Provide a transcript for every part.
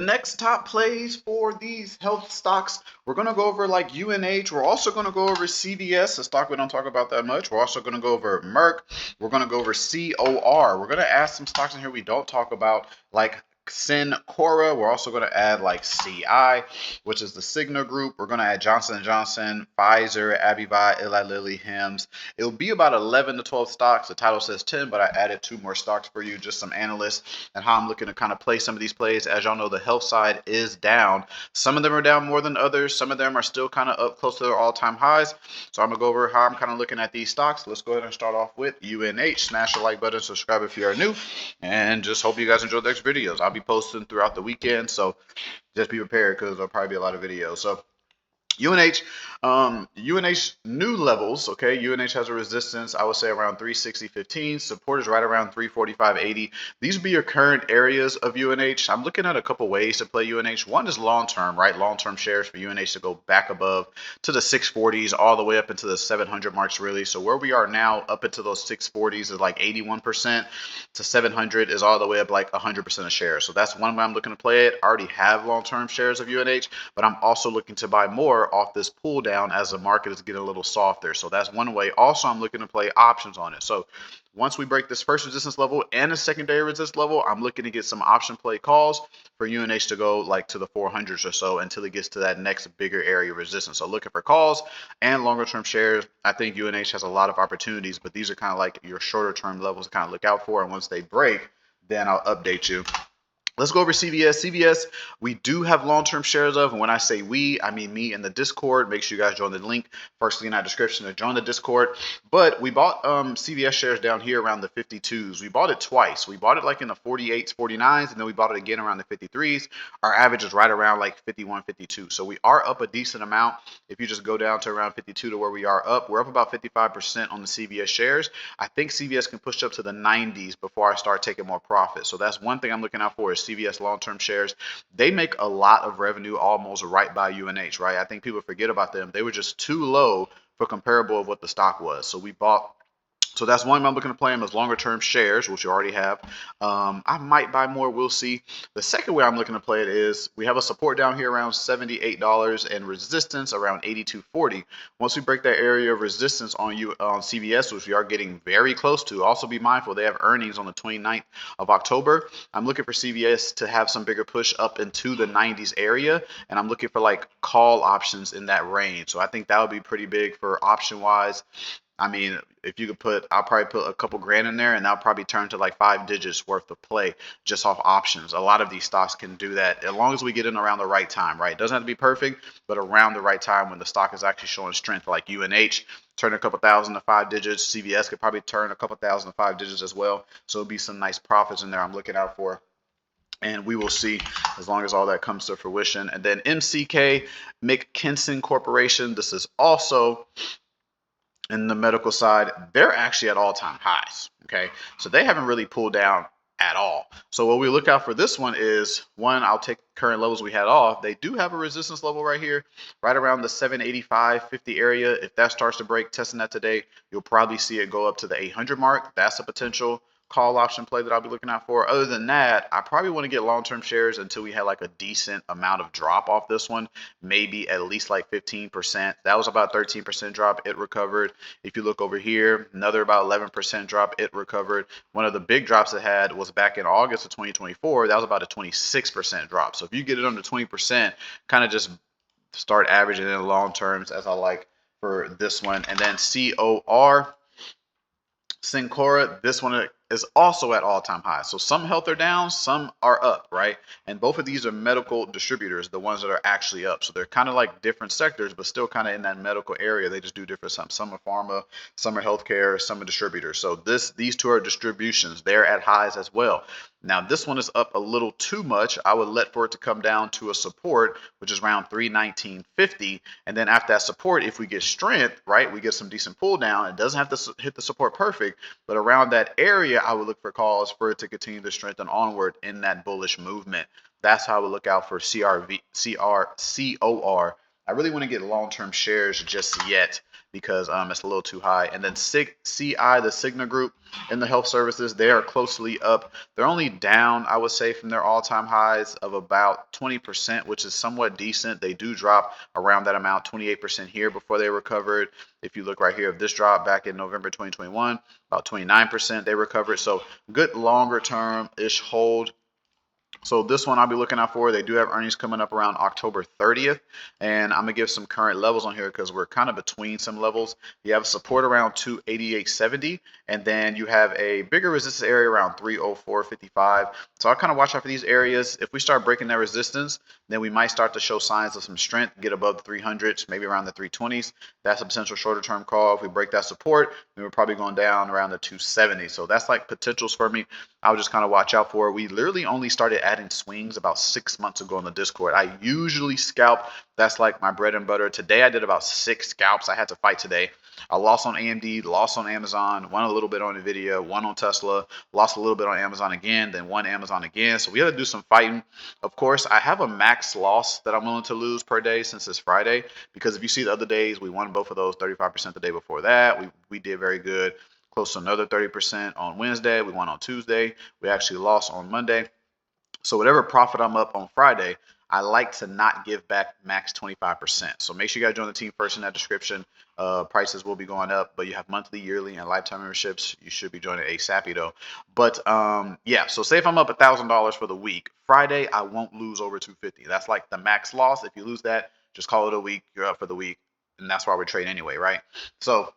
Next top plays for these health stocks, we're going to go over like UNH. We're also going to go over CVS, a stock we don't talk about that much. We're also going to go over Merck. We're going to go over COR. We're going to add some stocks in here we don't talk about, like 𝐃𝐨𝐧'𝐭. We're also going to add like CI, which is the Cigna group. We're going to add Johnson & Johnson, Pfizer, Abbv, Eli Lilly, 𝐬𝐮𝐬𝐜𝐫𝐞. It'll be about 11 to 12 stocks. The title says 10, but I added 2 more stocks for you, just some analysts and how I'm looking to kind of play some of these plays. As y'all know, the health side is down. Some of them are down more than others. Some of them are still kind of up close to their all-time highs. So I'm going to go over how I'm kind of looking at these stocks. Let's go ahead and start off with UNH. Smash the like button, subscribe if you are new, and just hope you guys enjoy the next videos. I'll be posting throughout the weekend, so just be prepared because there'll probably be a lot of videos. So UNH new levels. Okay, UNH has a resistance, I would say, around 360.15. Support is right around 345.80. These would be your current areas of UNH. I'm looking at a couple ways to play UNH. One is long term, right? Long term shares for UNH to go back above to the 640s, all the way up into the 700 marks, really. So where we are now, up into those 640s is like 81%, to 700 is all the way up like 100% of shares. So that's one way I'm looking to play it. I already have long term shares of UNH, but I'm also looking to buy more off this pull down as the market is getting a little softer. So that's one way. Also, I'm looking to play options on it. So once we break this first resistance level and a secondary resistance level, I'm looking to get some option play calls for UNH to go like to the 400s or so until it gets to that next bigger area of resistance. So looking for calls and longer term shares. I think UNH has a lot of opportunities, but these are kind of like your shorter term levels to kind of look out for. And once they break, then I'll update you. Let's go over CVS. CVS, we do have long-term shares of, and when I say we, I mean me in the Discord. Make sure you guys join the link first in our description to join the Discord. But we bought CVS shares down here around the 52s. We bought it twice. We bought it like in the 48s, 49s, and then we bought it again around the 53s. Our average is right around like 51, 52. So we are up a decent amount. If you just go down to around 52 to where we are up, we're up about 55% on the CVS shares. I think CVS can push up to the 90s before I start taking more profit. So that's one thing I'm looking out for is CVS long-term shares. They make a lot of revenue almost right by UNH, right? I think people forget about them. They were just too low for comparable of what the stock was. So we bought. So that's one I'm looking to play them as longer term shares, which you already have. I might buy more. We'll see. The second way I'm looking to play it is we have a support down here around $78 and resistance around 82.40. Once we break that area of resistance on CVS, which we are getting very close to, also be mindful they have earnings on the 29th of October. I'm looking for CVS to have some bigger push up into the 90s area, and I'm looking for like call options in that range. So I think that would be pretty big for option wise. I mean, if you could put, I'll probably put a couple grand in there and that'll probably turn to like 5 digits worth of play just off options. A lot of these stocks can do that as long as we get in around the right time, right? It doesn't have to be perfect, but around the right time when the stock is actually showing strength, like UNH, turn a couple thousand to 5 digits. CVS could probably turn a couple thousand to 5 digits as well. So it'll be some nice profits in there I'm looking out for. And we will see as long as all that comes to fruition. And then MCK, McKesson Corporation. This is also in the medical side. They're actually at all-time highs. Okay, so they haven't really pulled down at all. So what we look out for this one is, one, I'll take current levels we had off. They do have a resistance level right here, right around the 785.50 area. If that starts to break, testing that today, you'll probably see it go up to the 800 mark. That's a potential call option play that I'll be looking out for. Other than that, I probably want to get long-term shares until we had like a decent amount of drop off this one, maybe at least like 15%. That was about 13% drop. It recovered. If you look over here, another about 11% drop. It recovered. One of the big drops it had was back in August of 2024. That was about a 26% drop. So if you get it under 20%, kind of just start averaging in long terms as I like for this one. And then COR, Cencora, this one is also at all-time highs. So some health are down, some are up, right? And both of these are medical distributors, the ones that are actually up. So they're kind of like different sectors, but still kind of in that medical area. They just do different stuff. Some are pharma, some are healthcare, some are distributors. So these two are distributions. They're at highs as well. Now this one is up a little too much. I would let for it to come down to a support, which is around 319.50. And then after that support, if we get strength, right, we get some decent pull down. It doesn't have to hit the support perfect, but around that area, I would look for calls for it to continue to strengthen onward in that bullish movement. That's how I would look out for COR. I really want to get long-term shares just yet because it's a little too high. And then CI, the Cigna group in the health services, they are closely up. They're only down, I would say, from their all-time highs of about 20%, which is somewhat decent. They do drop around that amount, 28% here before they recovered. If you look right here, if this drop back in November 2021, about 29% they recovered. So good longer term-ish hold. So this one I'll be looking out for. They do have earnings coming up around October 30th. And I'm going to give some current levels on here because we're kind of between some levels. You have support around 288.70. And then you have a bigger resistance area around 304.55. So I'll kind of watch out for these areas. If we start breaking that resistance, then we might start to show signs of some strength, get above the 300s, maybe around the 320s. That's a potential shorter term call. If we break that support, then we're probably going down around the 270. So that's like potentials for me. I'll just kind of watch out for. We literally only started adding swings about 6 months ago on the Discord. I usually scalp. That's like my bread and butter. Today I did about 6 scalps. I had to fight today. I lost on AMD, lost on Amazon, won a little bit on Nvidia, won on Tesla, lost a little bit on Amazon again, then won Amazon again. So we had to do some fighting. Of course, I have a max loss that I'm willing to lose per day since it's Friday, because if you see the other days, we won both of those, 35% the day before that. We did very good. Close to another 30% on Wednesday. We won on Tuesday. We actually lost on Monday. So whatever profit I'm up on Friday, I like to not give back max 25%. So make sure you guys join the team first in that description. Prices will be going up, but you have monthly, yearly, and lifetime memberships. You should be joining 𝐸 though. But yeah, so say if I'm up $1,000 for the week, Friday I won't lose over 250. That's like the max loss. If you lose that, just call it a week. You're up for the week, and that's why we're trading anyway, right? So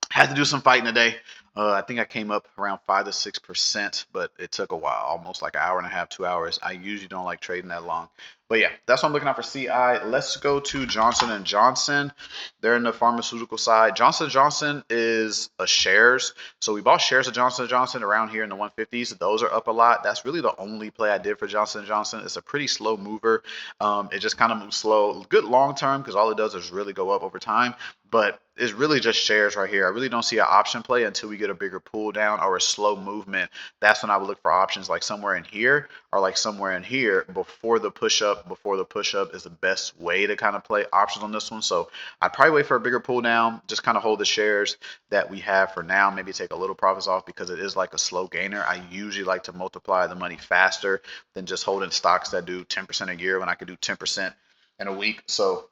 had to do some fighting today. I think I came up around 5 to 6%, but it took a while, almost like an hour and a half, 2 hours. I usually don't like trading that long. But yeah, that's what I'm looking at for CI. Let's go to Johnson & Johnson. They're in the pharmaceutical side. Johnson & Johnson is a shares. So we bought shares of Johnson & Johnson around here in the 150s. Those are up a lot. That's really the only play I did for Johnson & Johnson. It's a pretty slow mover. It just kind of moves slow. Good long term because all it does is really go up over time. But it's really just shares right here. I really don't see an option play until we get a bigger pull down or a slow movement. That's when I would look for options like somewhere in here or like somewhere in here before the push up. Before the push up is the best way to kind of play options on this one. So I'd probably wait for a bigger pull down. Just kind of hold the shares that we have for now. Maybe take a little profits off because it is like a slow gainer. I usually like to multiply the money faster than just holding stocks that do 10% a year when I could do 10% in a week. So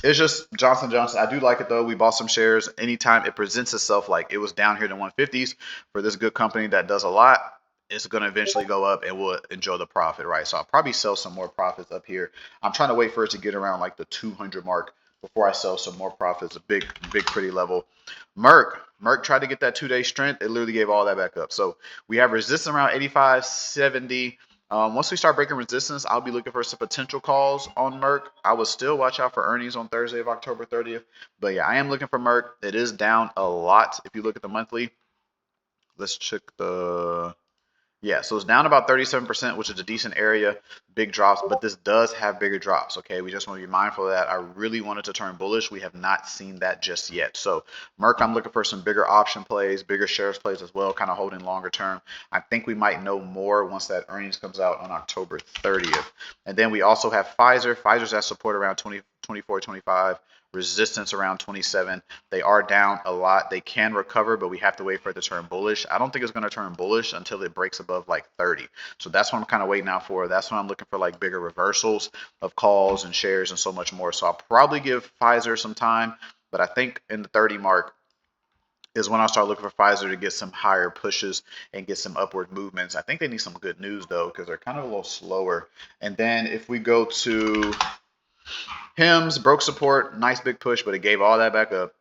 it's just Johnson & Johnson. I do like it though. We bought some shares. Anytime it presents itself like it was down here in the 150s for this good company that does a lot, it's going to eventually go up and we'll enjoy the profit, right? So I'll probably sell some more profits up here. I'm trying to wait for it to get around like the 200 mark before I sell some more profits. A big, pretty level. Merck tried to get that 2-day strength. It literally gave all that back up. So we have resistance around 85.70. Once we start breaking resistance, I'll be looking for some potential calls on Merck. I will still watch out for earnings on Thursday of October 30th. But yeah, I am looking for Merck. It is down a lot. If you look at the monthly, let's check the... Yeah, so it's down about 37%, which is a decent area, big drops, but this does have bigger drops, okay? We just want to be mindful of that. I really wanted to turn bullish. We have not seen that just yet. So Merck, I'm looking for some bigger option plays, bigger shares plays as well, kind of holding longer term. I think we might know more once that earnings comes out on October 30th. And then we also have Pfizer. Pfizer's at support around 24, 25. Resistance around 27. They are down a lot. They can recover, but we have to wait for it to turn bullish. I don't think it's going to turn bullish until it breaks above like 30. So that's what I'm kind of waiting out for. That's when I'm looking for like bigger reversals of calls and shares and so much more. So I'll probably give Pfizer some time, but I think in the 30 mark is when I'll start looking for Pfizer to get some higher pushes and get some upward movements. I think they need some good news though, because they're kind of a little slower. And then if we go to HIMS, broke support, nice big push, but it gave all that back up.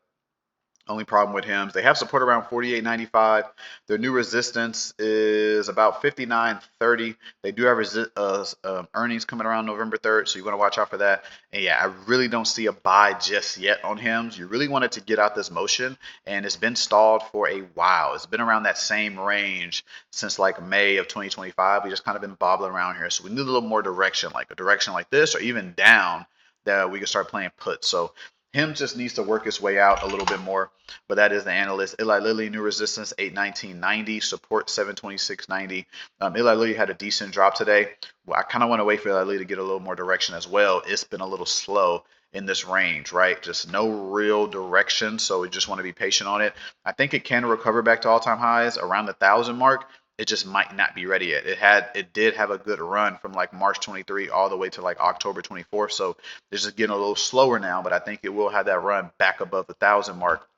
Only problem with HIMS, they have support around 48.95. Their new resistance is about 59.30. They do have earnings coming around November 3rd, so you want to watch out for that. And yeah, I really don't see a buy just yet on HIMS. You really want it to get out this motion, and it's been stalled for a while. It's been around that same range since like May of 2025. We just kind of been bobbling around here, so we need a little more direction, like a direction like this, or even down that we can start playing puts. So Him just needs to work his way out a little bit more, but that is the analyst. Eli Lilly, new resistance 819.90, support 726.90. Eli Lilly had a decent drop today. Well, I kind of want to wait for Eli Lilly to get a little more direction as well. It's been a little slow in this range, right? Just no real direction, so we just want to be patient on it. I think it can recover back to all-time highs around the 1,000 mark. It just might not be ready yet. It did have a good run from like March 23 all the way to like October 24th. So it's just getting a little slower now, but I think it will have that run back above the 1,000 mark.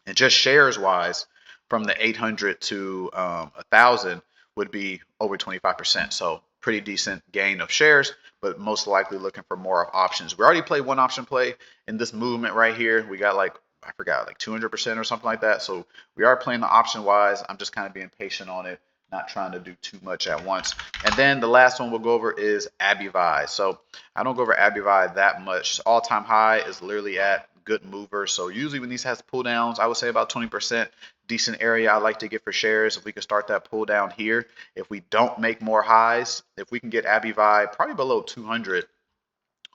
And just shares wise, from the 800 to 1,000 would be over 25%. So pretty decent gain of shares, but most likely looking for more of options. We already played one option play in this movement right here. We got like, I forgot, like 200% or something like that. So we are playing the option wise. I'm just kind of being patient on it, not trying to do too much at once. And then the last one we'll go over is Abbv. So I don't go over Abbv that much. All-time high is literally at good mover. So usually when these has pull downs, I would say about 20%. Decent area I like to get for shares. If we can start that pull down here, if we don't make more highs, if we can get Abbv probably below 200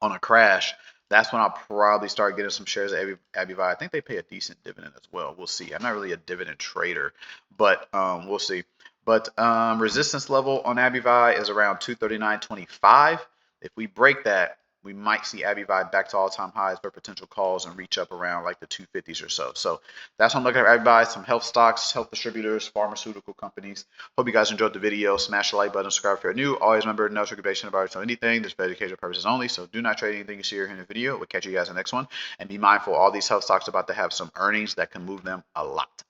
on a crash, that's when I'll probably start getting some shares of Abbv. I think they pay a decent dividend as well. We'll see. I'm not really a dividend trader, but we'll see. But resistance level on Abbv is around 239.25. If we break that, we might see Abbv back to all-time highs for potential calls and reach up around like the 250s or so. So that's what I'm looking at Abbv, some health stocks, health distributors, pharmaceutical companies. Hope you guys enjoyed the video. Smash the like button, subscribe if you're new. Always remember, no trade advice on anything. This is for educational purposes only, so do not trade anything you see or hear in the video. We'll catch you guys in the next one. And be mindful, all these health stocks are about to have some earnings that can move them a lot.